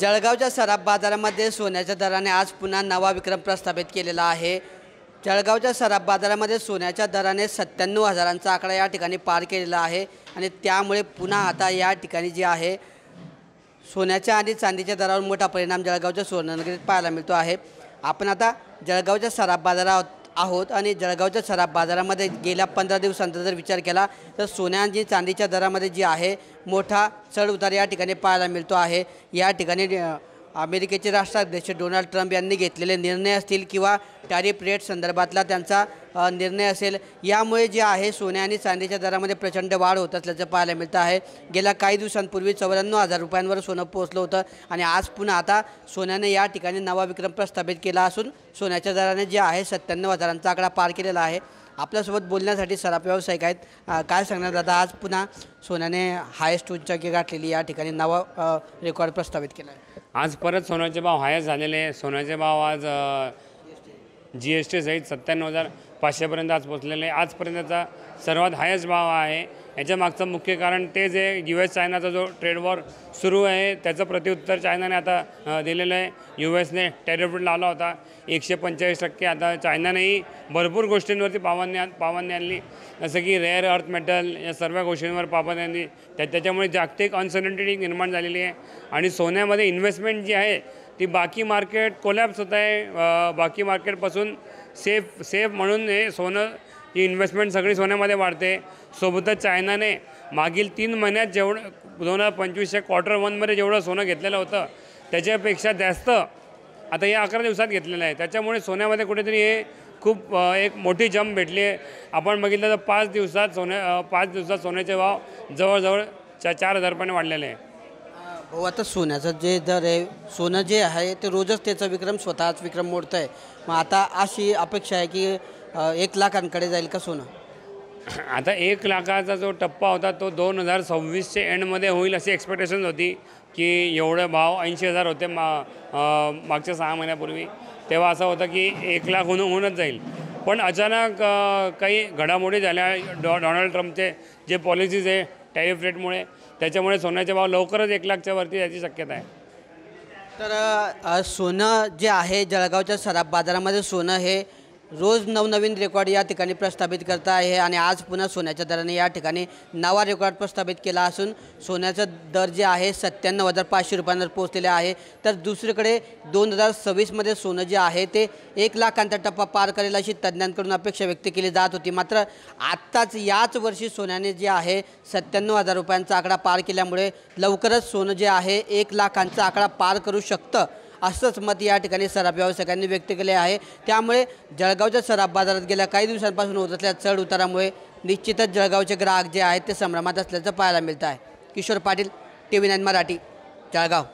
जळगावच्या सराफ बाजारामध्ये सोन्याच्या दराने आज पुन्हा नवा विक्रम प्रस्थापित केलेला आहे। जळगावच्या सराफ बाजारामध्ये सोन्याच्या दराने 97,000चा आकडा या ठिकाणी पार केलेला आहे आणि त्यामुळे पुन्हा आता या ठिकाणी जे आहे सोन्याच्या आणि चांदीच्या दरावर मोठा परिणाम जळगावच्या सुवर्णनगरीत पाहायला मिळतो आहे। आपण आता जळगावच्या सराफ बाजारात आहोत आणि जळगावच्या सराफ बाजारामध्ये गेल्या 15 दिवसांचा जर विचार केला तर सोन्या आणि चांदीच्या दरामध्ये जी आहे मोठा चढ उतार या ठिकाणी पाहायला मिळतो आहे। या ठिकाणी अमेरिकेचे राष्ट्राध्यक्ष डोनाल्ड ट्रम्प यांनी घेतलेले निर्णय असतील किंवा टॅरिफ रेट संदर्भातला त्यांचा निर्णय असेल, यामुळे जे आहे सोन्या आणि चांदीच्या दरामध्ये प्रचंड वाढ होत असल्याचं पाहायला मिळतं आहे। गेल्या काही दिवसांपूर्वी 94,000 रुपयांवर सोनं पोहोचलं होतं आणि आज पुन्हा आता सोन्याने या ठिकाणी नवा विक्रम प्रस्थापित केला असून सोन्याच्या दराने जे आहे 97,000चा आकडा पार केलेला आहे। आपल्यासोबत बोलण्यासाठी सराफ व्यावसायिक आहेत। काय सांगणार दादा, आज पुन्हा सोन्याने हायेस्ट उंची गाठलेली या ठिकाणी नवा रेकॉर्ड प्रस्थापित केला आहे। आज परत सोन्याचे भाव हायस्ट झालेले आहे। सोन्याचे भाव आज GST सहित 97,500पर्यंत आज पोहोचलेले आहे। आजपर्यंतचा सर्वात हायस्ट भाव आहे। याच्या मागचं मुख्य कारण ते जे US चायनाचा जो ट्रेड वॉर सुरू आहे त्याचं प्रत्युत्तर चायनाने आता दिलेलं आहे। US ने टॅरिफ रेट लावला होता 145%। आता चायनानेही भरपूर गोष्टींवरती पाबंदी आणली, जसं की रेअर अर्थ मेटल या सर्व गोष्टींवर पाबंदी आणली। त्याच्यामुळे जागतिक अनसर्टनिटी निर्माण झालेली आहे आणि सोन्यामध्ये इन्व्हेस्टमेंट जी आहे ती बाकी मार्केट कोलॅप्स होत आहे। बाकी मार्केटपासून सेफ म्हणून हे सोनं ही इन्व्हेस्टमेंट सगळी सोन्यामध्ये वाढते। सोबतच चायनाने मागील 3 महिन्यात जेवढं 2025च्या Q1मध्ये जेवढं सोनं घेतलेलं होतं त्याच्यापेक्षा जास्त आता या 11 दिवसात घेतलेलं आहे। त्याच्यामुळे सोन्यामध्ये कुठेतरी हे खूप एक मोठी जंप भेटली आहे। आपण बघितलं तर 5 दिवसात सोन्याचे भाव जवळजवळ 4,000 रुपयाने वाढलेले आहे। हो, आता सोन्याचं जे दर आहे, सोनं जे आहे ते रोजच त्याचा विक्रम स्वतःच विक्रम मोडतं आहे। मग आता अशी अपेक्षा आहे की 1 लाखांकडे जाईल का सोनं? आता 1 लाखाचा जो टप्पा होता तो 2026च्या एंडमध्ये होईल अशी एक्सपेक्टेशन होती की एवढे भाव 80,000 होते मागच्या 6 महिन्यापूर्वी। तेव्हा असं होतं की 1 लाख होऊनच जाईल, पण अचानक काही घडामोडी झाल्या डोनाल्ड ट्रम्पचे जे पॉलिसीज आहे टॅरिफ रेटमुळे, त्याच्यामुळे सोन्याचे भाव लवकरच 1 लाखच्या वरती याची शक्यता आहे। तर सोनं जे आहे जळगावच्या सराफ बाजारामध्ये सोनं हे रोज नवनवीन रेकॉर्ड या ठिकाणी प्रस्थापित करत आहे आणि आज पुन्हा सोन्याच्या दराने या ठिकाणी नवा रेकॉर्ड प्रस्थापित केला असून सोन्याचा दर जे आहे 97,500 रुपयांवर पोहोचलेले आहे। तर दुसरीकडे 2026मध्ये सोनं जे आहे ते 1 लाखांचा टप्पा पार करेल अशी तज्ज्ञांकडून अपेक्षा व्यक्त केली जात होती। मात्र आत्ताच याच वर्षी सोन्याने जे आहे 97,000 रुपयांचा आकडा पार केल्यामुळे लवकरच सोनं जे आहे 1 लाखांचा आकडा पार करू शकतं असंच मत या ठिकाणी सराफ व्यावसायिकांनी व्यक्त केले आहे। त्यामुळे जळगावच्या सराफ बाजारात गेल्या काही दिवसांपासून होत असलेल्या चढ उतारामुळे निश्चितच जळगावचे ग्राहक जे आहेत ते संभ्रमात असल्याचं पाहायला मिळतं आहे। किशोर पाटील, TV9 मराठी, जळगाव।